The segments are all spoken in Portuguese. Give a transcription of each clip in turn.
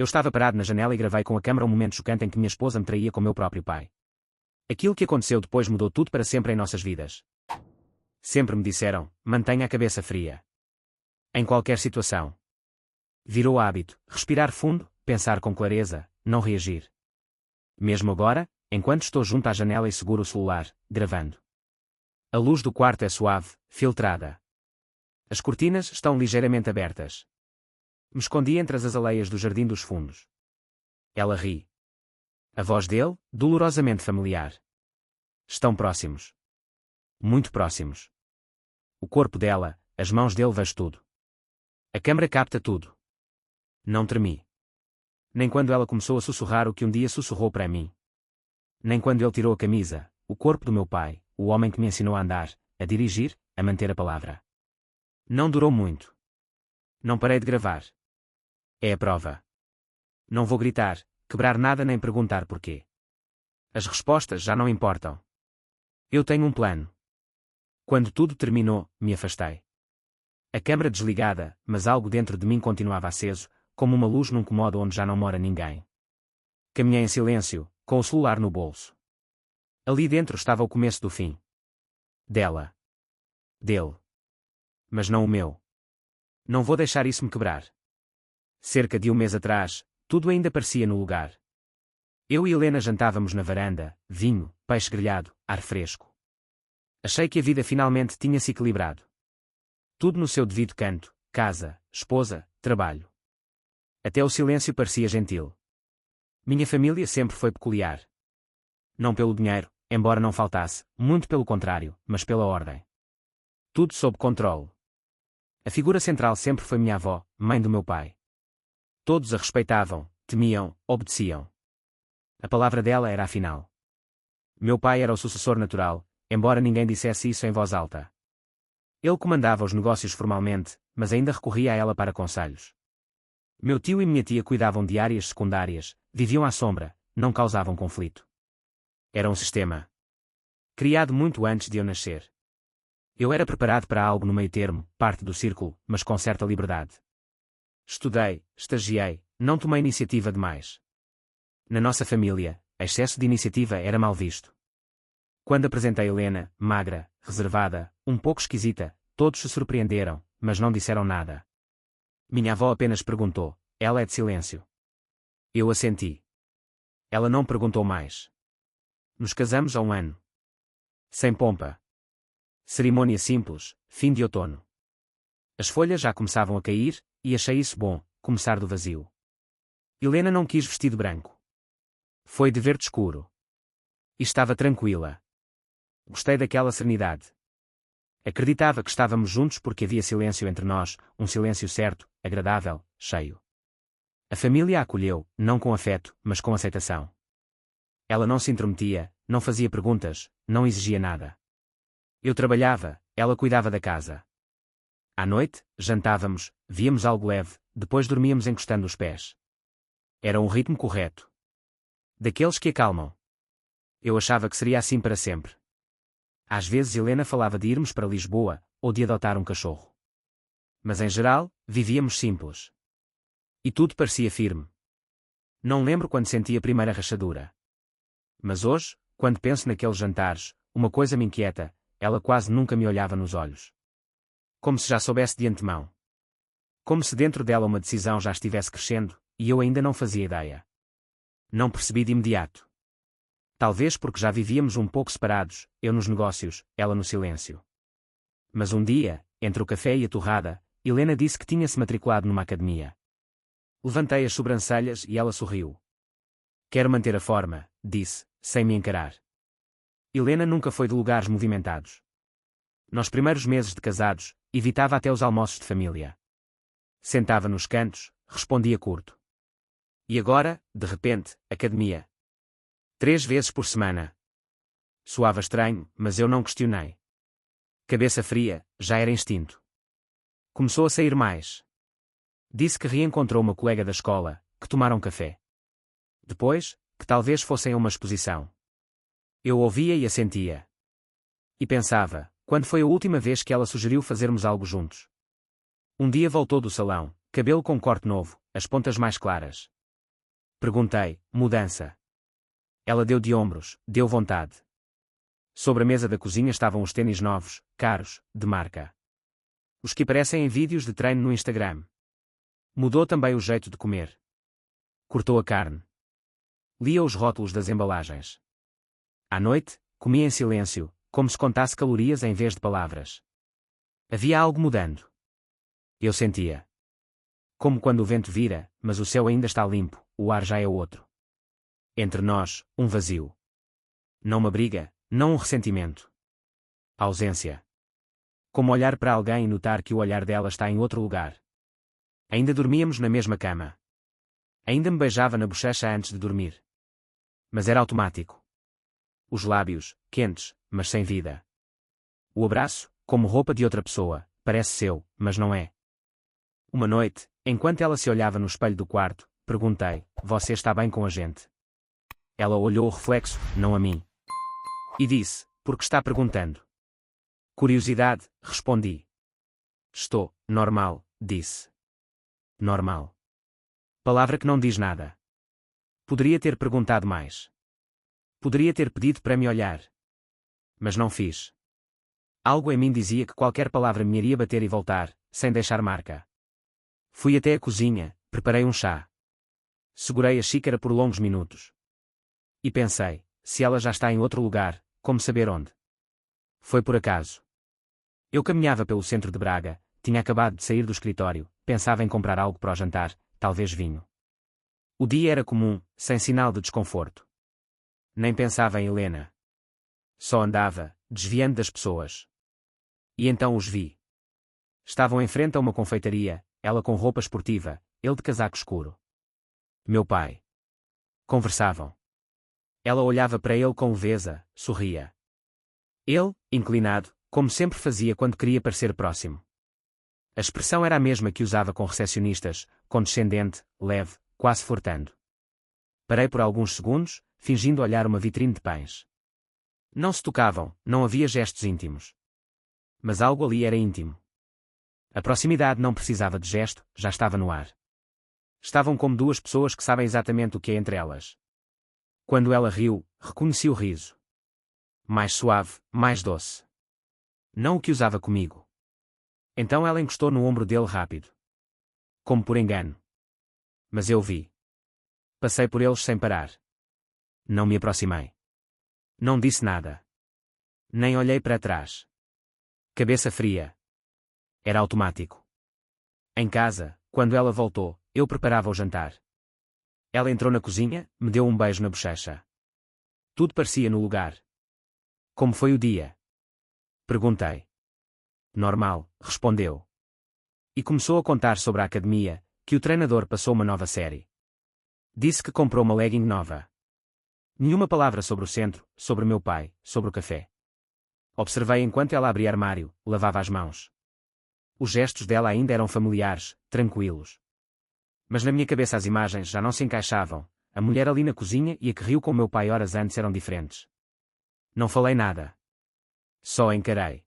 Eu estava parado na janela e gravei com a câmera um momento chocante em que minha esposa me traía com meu próprio pai. Aquilo que aconteceu depois mudou tudo para sempre em nossas vidas. Sempre me disseram, mantenha a cabeça fria. Em qualquer situação. Virou hábito, respirar fundo, pensar com clareza, não reagir. Mesmo agora, enquanto estou junto à janela e seguro o celular, gravando. A luz do quarto é suave, filtrada. As cortinas estão ligeiramente abertas. Me escondi entre as azaleias do jardim dos fundos. Ela ri. A voz dele, dolorosamente familiar. Estão próximos. Muito próximos. O corpo dela, as mãos dele, vejo tudo. A câmara capta tudo. Não tremi. Nem quando ela começou a sussurrar o que um dia sussurrou para mim. Nem quando ele tirou a camisa, o corpo do meu pai, o homem que me ensinou a andar, a dirigir, a manter a palavra. Não durou muito. Não parei de gravar. É a prova. Não vou gritar, quebrar nada nem perguntar porquê. As respostas já não importam. Eu tenho um plano. Quando tudo terminou, me afastei. A câmara desligada, mas algo dentro de mim continuava aceso, como uma luz num cômodo onde já não mora ninguém. Caminhei em silêncio, com o celular no bolso. Ali dentro estava o começo do fim. Dela. Dele. Mas não o meu. Não vou deixar isso me quebrar. Cerca de um mês atrás, tudo ainda parecia no lugar. Eu e Helena jantávamos na varanda, vinho, peixe grelhado, ar fresco. Achei que a vida finalmente tinha se equilibrado. Tudo no seu devido canto, casa, esposa, trabalho. Até o silêncio parecia gentil. Minha família sempre foi peculiar. Não pelo dinheiro, embora não faltasse, muito pelo contrário, mas pela ordem. Tudo sob controle. A figura central sempre foi minha avó, mãe do meu pai. Todos a respeitavam, temiam, obedeciam. A palavra dela era a final. Meu pai era o sucessor natural, embora ninguém dissesse isso em voz alta. Ele comandava os negócios formalmente, mas ainda recorria a ela para conselhos. Meu tio e minha tia cuidavam de áreas secundárias, viviam à sombra, não causavam conflito. Era um sistema. Criado muito antes de eu nascer. Eu era preparado para algo no meio termo, parte do círculo, mas com certa liberdade. Estudei, estagiei, não tomei iniciativa demais. Na nossa família, excesso de iniciativa era mal visto. Quando apresentei Helena, magra, reservada, um pouco esquisita, todos se surpreenderam, mas não disseram nada. Minha avó apenas perguntou, ela é de silêncio. Eu assenti. Ela não perguntou mais. Nos casamos há um ano. Sem pompa. Cerimônia simples, fim de outono. As folhas já começavam a cair, e achei isso bom, começar do vazio. Helena não quis vestido branco. Foi de verde escuro. E estava tranquila. Gostei daquela serenidade. Acreditava que estávamos juntos porque havia silêncio entre nós, um silêncio certo, agradável, cheio. A família a acolheu, não com afeto, mas com aceitação. Ela não se intrometia, não fazia perguntas, não exigia nada. Eu trabalhava, ela cuidava da casa. À noite, jantávamos, víamos algo leve, depois dormíamos encostando os pés. Era um ritmo correto. Daqueles que acalmam. Eu achava que seria assim para sempre. Às vezes Helena falava de irmos para Lisboa, ou de adotar um cachorro. Mas em geral, vivíamos simples. E tudo parecia firme. Não lembro quando senti a primeira rachadura. Mas hoje, quando penso naqueles jantares, uma coisa me inquieta, ela quase nunca me olhava nos olhos. Como se já soubesse de antemão. Como se dentro dela uma decisão já estivesse crescendo, e eu ainda não fazia ideia. Não percebi de imediato. Talvez porque já vivíamos um pouco separados, eu nos negócios, ela no silêncio. Mas um dia, entre o café e a torrada, Helena disse que tinha se matriculado numa academia. Levantei as sobrancelhas e ela sorriu. Quero manter a forma, disse, sem me encarar. Helena nunca foi de lugares movimentados. Nos primeiros meses de casados, evitava até os almoços de família. Sentava nos cantos, respondia curto. E agora, de repente, academia. 3 vezes por semana. Soava estranho, mas eu não questionei. Cabeça fria, já era instinto. Começou a sair mais. Disse que reencontrou uma colega da escola, que tomaram café. Depois, que talvez fossem a uma exposição. Eu ouvia e assentia. E pensava, quando foi a última vez que ela sugeriu fazermos algo juntos? Um dia voltou do salão, cabelo com corte novo, as pontas mais claras. Perguntei, mudança. Ela deu de ombros, deu vontade. Sobre a mesa da cozinha estavam os tênis novos, caros, de marca. Os que aparecem em vídeos de treino no Instagram. Mudou também o jeito de comer. Cortou a carne. Lia os rótulos das embalagens. À noite, comia em silêncio, como se contasse calorias em vez de palavras. Havia algo mudando. Eu sentia. Como quando o vento vira, mas o céu ainda está limpo, o ar já é outro. Entre nós, um vazio. Não uma briga, não um ressentimento. Ausência. Como olhar para alguém e notar que o olhar dela está em outro lugar. Ainda dormíamos na mesma cama. Ainda me beijava na bochecha antes de dormir. Mas era automático. Os lábios, quentes, mas sem vida. O abraço, como roupa de outra pessoa, parece seu, mas não é. Uma noite, enquanto ela se olhava no espelho do quarto, perguntei, você está bem com a gente? Ela olhou o reflexo, não a mim. E disse, por que está perguntando? Curiosidade, respondi. Estou, normal, disse. Normal. Palavra que não diz nada. Poderia ter perguntado mais. Poderia ter pedido para me olhar. Mas não fiz. Algo em mim dizia que qualquer palavra me iria bater e voltar, sem deixar marca. Fui até a cozinha, preparei um chá. Segurei a xícara por longos minutos. E pensei, se ela já está em outro lugar, como saber onde? Foi por acaso. Eu caminhava pelo centro de Braga, tinha acabado de sair do escritório, pensava em comprar algo para o jantar, talvez vinho. O dia era comum, sem sinal de desconforto. Nem pensava em Helena. Só andava, desviando das pessoas. E então os vi. Estavam em frente a uma confeitaria, ela com roupa esportiva, ele de casaco escuro. Meu pai. Conversavam. Ela olhava para ele com leveza, sorria. Ele, inclinado, como sempre fazia quando queria parecer próximo. A expressão era a mesma que usava com recepcionistas, condescendente, leve, quase flertando. Parei por alguns segundos, fingindo olhar uma vitrine de pães. Não se tocavam, não havia gestos íntimos. Mas algo ali era íntimo. A proximidade não precisava de gesto, já estava no ar. Estavam como duas pessoas que sabem exatamente o que é entre elas. Quando ela riu, reconheci o riso. Mais suave, mais doce. Não o que usava comigo. Então ela encostou no ombro dele rápido. Como por engano. Mas eu vi. Passei por eles sem parar. Não me aproximei. Não disse nada. Nem olhei para trás. Cabeça fria. Era automático. Em casa, quando ela voltou, eu preparava o jantar. Ela entrou na cozinha, me deu um beijo na bochecha. Tudo parecia no lugar. Como foi o dia? Perguntei. Normal, respondeu. E começou a contar sobre a academia, que o treinador passou uma nova série. Disse que comprou uma legging nova. Nenhuma palavra sobre o centro, sobre meu pai, sobre o café. Observei enquanto ela abria armário, lavava as mãos. Os gestos dela ainda eram familiares, tranquilos. Mas na minha cabeça as imagens já não se encaixavam, a mulher ali na cozinha e a que riu com meu pai horas antes eram diferentes. Não falei nada. Só encarei.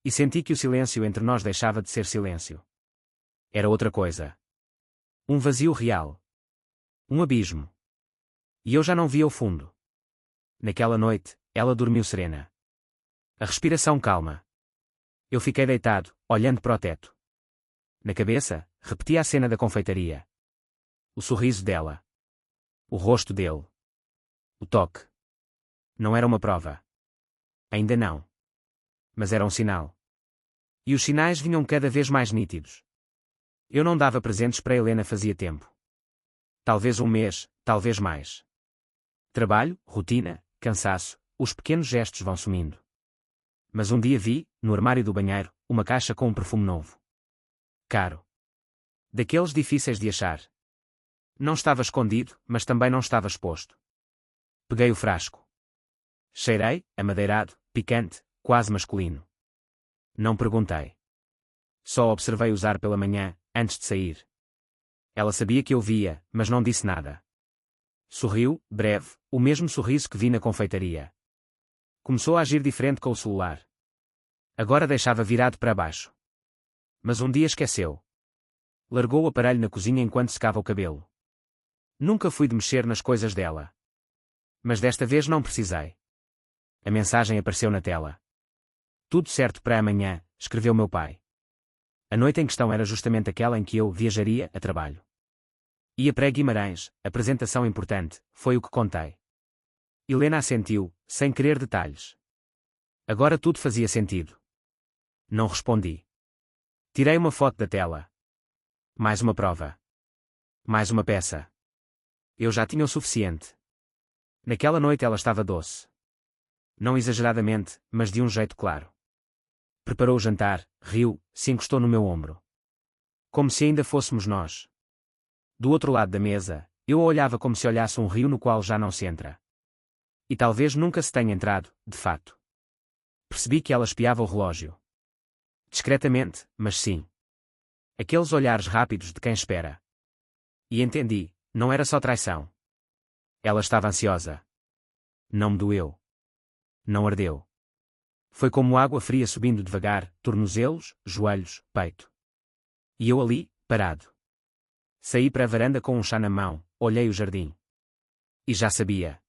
E senti que o silêncio entre nós deixava de ser silêncio. Era outra coisa. Um vazio real. Um abismo. E eu já não via o fundo. Naquela noite, ela dormiu serena. A respiração calma. Eu fiquei deitado, olhando para o teto. Na cabeça, repetia a cena da confeitaria. O sorriso dela. O rosto dele. O toque. Não era uma prova. Ainda não. Mas era um sinal. E os sinais vinham cada vez mais nítidos. Eu não dava presentes para Helena fazia tempo. Talvez um mês, talvez mais. Trabalho, rotina, cansaço, os pequenos gestos vão sumindo. Mas um dia vi, no armário do banheiro, uma caixa com um perfume novo. Caro. Daqueles difíceis de achar. Não estava escondido, mas também não estava exposto. Peguei o frasco. Cheirei, amadeirado, picante, quase masculino. Não perguntei. Só observei usar pela manhã, antes de sair. Ela sabia que eu via, mas não disse nada. Sorriu, breve, o mesmo sorriso que vi na confeitaria. Começou a agir diferente com o celular. Agora deixava virado para baixo. Mas um dia esqueceu. Largou o aparelho na cozinha enquanto secava o cabelo. Nunca fui de mexer nas coisas dela. Mas desta vez não precisei. A mensagem apareceu na tela. Tudo certo para amanhã, escreveu meu pai. A noite em questão era justamente aquela em que eu viajaria a trabalho. Ia para Guimarães, apresentação importante, foi o que contei. Helena assentiu, sem querer detalhes. Agora tudo fazia sentido. Não respondi. Tirei uma foto da tela. Mais uma prova. Mais uma peça. Eu já tinha o suficiente. Naquela noite ela estava doce. Não exageradamente, mas de um jeito claro. Preparou o jantar, riu, se encostou no meu ombro. Como se ainda fôssemos nós. Do outro lado da mesa, eu a olhava como se olhasse um rio no qual já não se entra. E talvez nunca se tenha entrado, de fato. Percebi que ela espiava o relógio. Discretamente, mas sim. Aqueles olhares rápidos de quem espera. E entendi, não era só traição. Ela estava ansiosa. Não me doeu. Não ardeu. Foi como água fria subindo devagar, tornozelos, joelhos, peito. E eu ali, parado. Saí para a varanda com um chá na mão, olhei o jardim. E já sabia.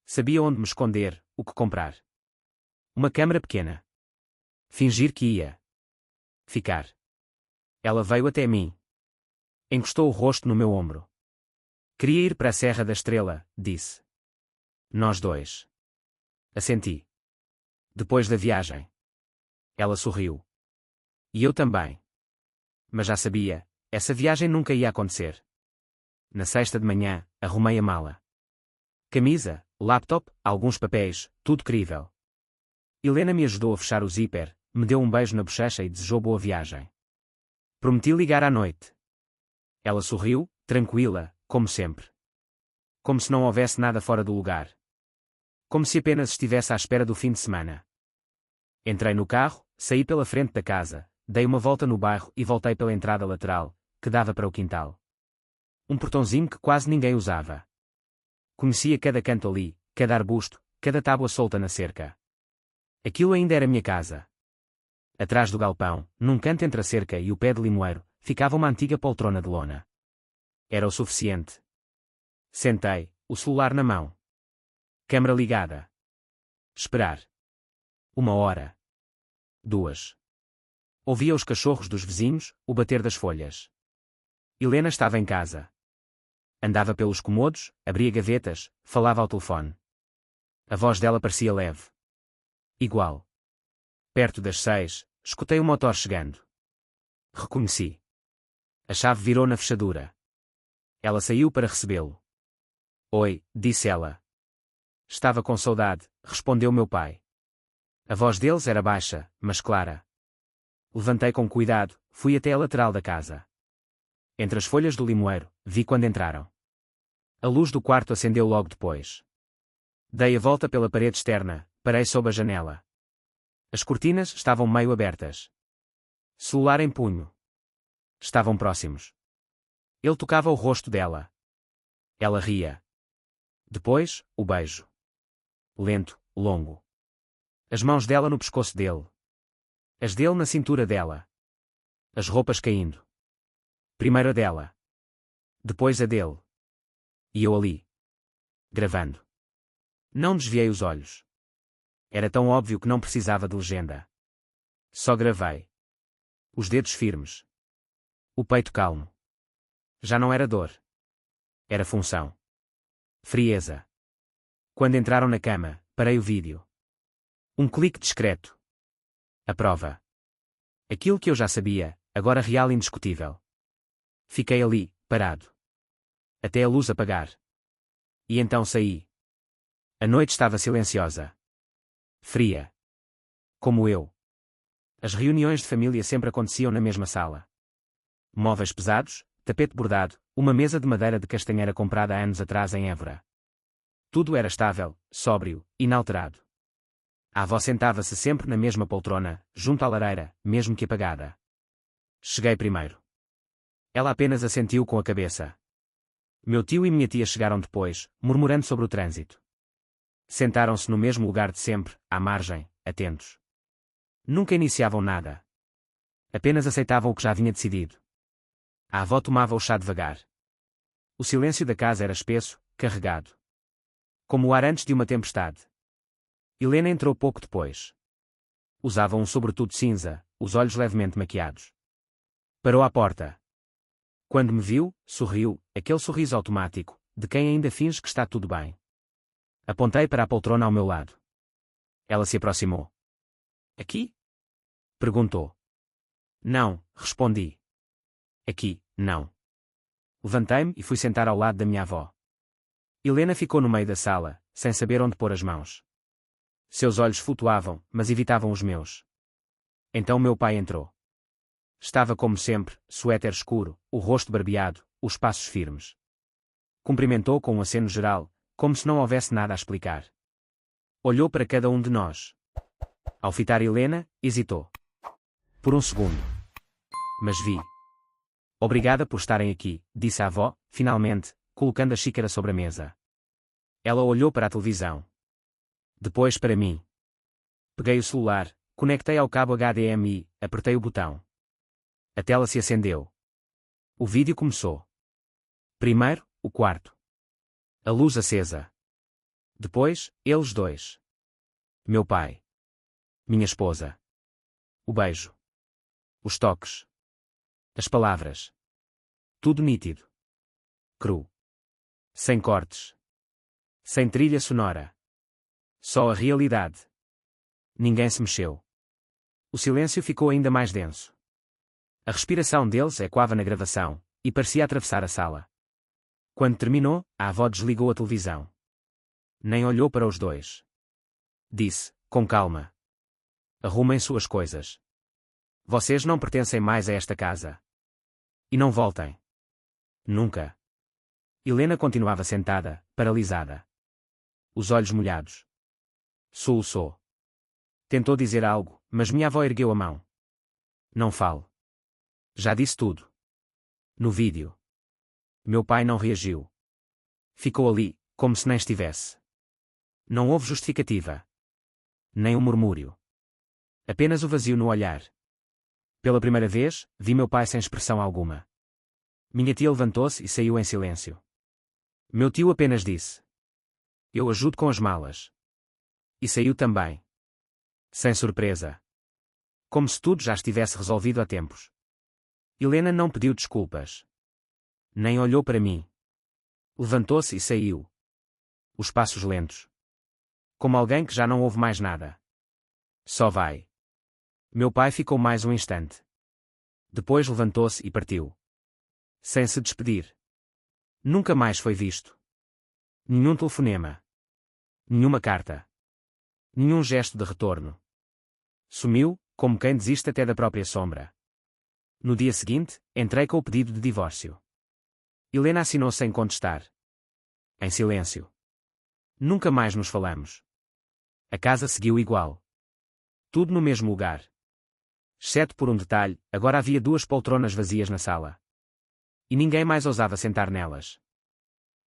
Sabia onde me esconder, o que comprar. Uma câmara pequena. Fingir que ia ficar. Ela veio até mim. Encostou o rosto no meu ombro. Queria ir para a Serra da Estrela, disse. Nós dois. Assenti. Depois da viagem. Ela sorriu. E eu também. Mas já sabia, essa viagem nunca ia acontecer. Na sexta de manhã, arrumei a mala. Camisa, laptop, alguns papéis, tudo crível. Helena me ajudou a fechar o zíper, me deu um beijo na bochecha e desejou boa viagem. Prometi ligar à noite. Ela sorriu, tranquila, como sempre. Como se não houvesse nada fora do lugar. Como se apenas estivesse à espera do fim de semana. Entrei no carro, saí pela frente da casa, dei uma volta no bairro e voltei pela entrada lateral, que dava para o quintal. Um portãozinho que quase ninguém usava. Conhecia cada canto ali, cada arbusto, cada tábua solta na cerca. Aquilo ainda era minha casa. Atrás do galpão, num canto entre a cerca e o pé de limoeiro, ficava uma antiga poltrona de lona. Era o suficiente. Sentei, o celular na mão. Câmara ligada. Esperar. 1 hora. 2. Ouvia os cachorros dos vizinhos, o bater das folhas. Helena estava em casa. Andava pelos comodos, abria gavetas, falava ao telefone. A voz dela parecia leve. Igual. Perto das 6, escutei o motor chegando. Reconheci. A chave virou na fechadura. Ela saiu para recebê-lo. Oi, disse ela. Estava com saudade, respondeu meu pai. A voz deles era baixa, mas clara. Levantei com cuidado, fui até a lateral da casa. Entre as folhas do limoeiro, vi quando entraram. A luz do quarto acendeu logo depois. Dei a volta pela parede externa, parei sob a janela. As cortinas estavam meio abertas. Celular em punho. Estavam próximos. Ele tocava o rosto dela. Ela ria. Depois, o beijo. Lento, longo. As mãos dela no pescoço dele. As dele na cintura dela. As roupas caindo. Primeiro a dela. Depois a dele. E eu ali. Gravando. Não desviei os olhos. Era tão óbvio que não precisava de legenda. Só gravei. Os dedos firmes. O peito calmo. Já não era dor. Era função. Frieza. Quando entraram na cama, parei o vídeo. Um clique discreto. A prova. Aquilo que eu já sabia, agora real e indiscutível. Fiquei ali, parado. Até a luz apagar. E então saí. A noite estava silenciosa. Fria. Como eu. As reuniões de família sempre aconteciam na mesma sala. Móveis pesados, tapete bordado, uma mesa de madeira de castanheira comprada há anos atrás em Évora. Tudo era estável, sóbrio, inalterado. A avó sentava-se sempre na mesma poltrona, junto à lareira, mesmo que apagada. Cheguei primeiro. Ela apenas assentiu com a cabeça. Meu tio e minha tia chegaram depois, murmurando sobre o trânsito. Sentaram-se no mesmo lugar de sempre, à margem, atentos. Nunca iniciavam nada. Apenas aceitavam o que já vinha decidido. A avó tomava o chá devagar. O silêncio da casa era espesso, carregado. Como o ar antes de uma tempestade. Helena entrou pouco depois. Usava um sobretudo cinza, os olhos levemente maquiados. Parou à porta. Quando me viu, sorriu, aquele sorriso automático, de quem ainda finge que está tudo bem. Apontei para a poltrona ao meu lado. Ela se aproximou. Aqui? Perguntou. Não, respondi. Aqui, não. Levantei-me e fui sentar ao lado da minha avó. Helena ficou no meio da sala, sem saber onde pôr as mãos. Seus olhos flutuavam, mas evitavam os meus. Então meu pai entrou. Estava como sempre, suéter escuro, o rosto barbeado, os passos firmes. Cumprimentou com um aceno geral, como se não houvesse nada a explicar. Olhou para cada um de nós. Ao fitar Helena, hesitou. Por um segundo. Mas vi. Obrigada por estarem aqui, disse a avó, finalmente, colocando a xícara sobre a mesa. Ela olhou para a televisão. Depois para mim. Peguei o celular, conectei ao cabo HDMI, apertei o botão. A tela se acendeu. O vídeo começou. Primeiro, o quarto. A luz acesa. Depois, eles dois. Meu pai. Minha esposa. O beijo. Os toques. As palavras. Tudo nítido. Cru. Sem cortes. Sem trilha sonora. Só a realidade. Ninguém se mexeu. O silêncio ficou ainda mais denso. A respiração deles ecoava na gravação, e parecia atravessar a sala. Quando terminou, a avó desligou a televisão. Nem olhou para os dois. Disse, com calma. Arrumem suas coisas. Vocês não pertencem mais a esta casa. E não voltem. Nunca. Helena continuava sentada, paralisada. Os olhos molhados. Soluçou. Tentou dizer algo, mas minha avó ergueu a mão. Não fale. Já disse tudo. No vídeo. Meu pai não reagiu. Ficou ali, como se nem estivesse. Não houve justificativa. Nem um murmúrio. Apenas o vazio no olhar. Pela primeira vez, vi meu pai sem expressão alguma. Minha tia levantou-se e saiu em silêncio. Meu tio apenas disse. Eu ajudo com as malas. E saiu também. Sem surpresa. Como se tudo já estivesse resolvido há tempos. Helena não pediu desculpas. Nem olhou para mim. Levantou-se e saiu. Os passos lentos. Como alguém que já não ouve mais nada. Só vai. Meu pai ficou mais um instante. Depois levantou-se e partiu. Sem se despedir. Nunca mais foi visto. Nenhum telefonema. Nenhuma carta. Nenhum gesto de retorno. Sumiu, como quem desiste até da própria sombra. No dia seguinte, entrei com o pedido de divórcio. Helena assinou sem contestar. Em silêncio. Nunca mais nos falamos. A casa seguiu igual. Tudo no mesmo lugar. Exceto por um detalhe, agora havia 2 poltronas vazias na sala. E ninguém mais ousava sentar nelas.